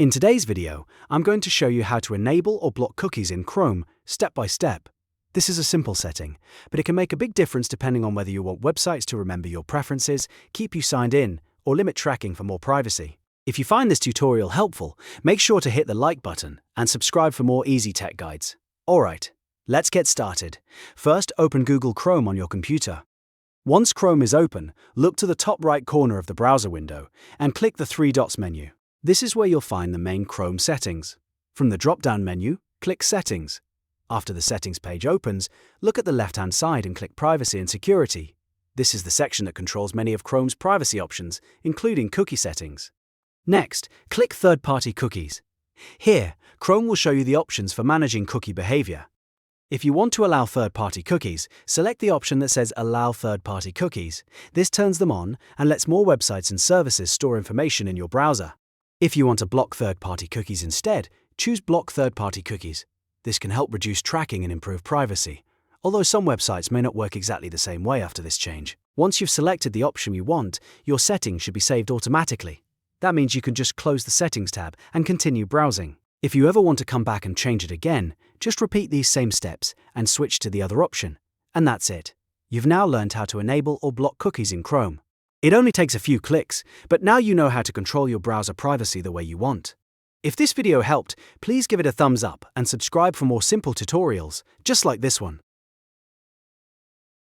In today's video, I'm going to show you how to enable or block cookies in Chrome, step by step. This is a simple setting, but it can make a big difference depending on whether you want websites to remember your preferences, keep you signed in, or limit tracking for more privacy. If you find this tutorial helpful, make sure to hit the like button and subscribe for more easy tech guides. Alright, let's get started. First, open Google Chrome on your computer. Once Chrome is open, look to the top right corner of the browser window and click the three dots menu. This is where you'll find the main Chrome settings. From the drop-down menu, click Settings. After the Settings page opens, look at the left-hand side and click Privacy and Security. This is the section that controls many of Chrome's privacy options, including cookie settings. Next, click Third-Party Cookies. Here, Chrome will show you the options for managing cookie behavior. If you want to allow third-party cookies, select the option that says Allow Third-Party Cookies. This turns them on and lets more websites and services store information in your browser. If you want to block third-party cookies instead, choose Block Third-Party Cookies. This can help reduce tracking and improve privacy, although some websites may not work exactly the same way after this change. Once you've selected the option you want, your settings should be saved automatically. That means you can just close the Settings tab and continue browsing. If you ever want to come back and change it again, just repeat these same steps and switch to the other option. And that's it. You've now learned how to enable or block cookies in Chrome. It only takes a few clicks, but now you know how to control your browser privacy the way you want. If this video helped, please give it a thumbs up and subscribe for more simple tutorials, just like this one.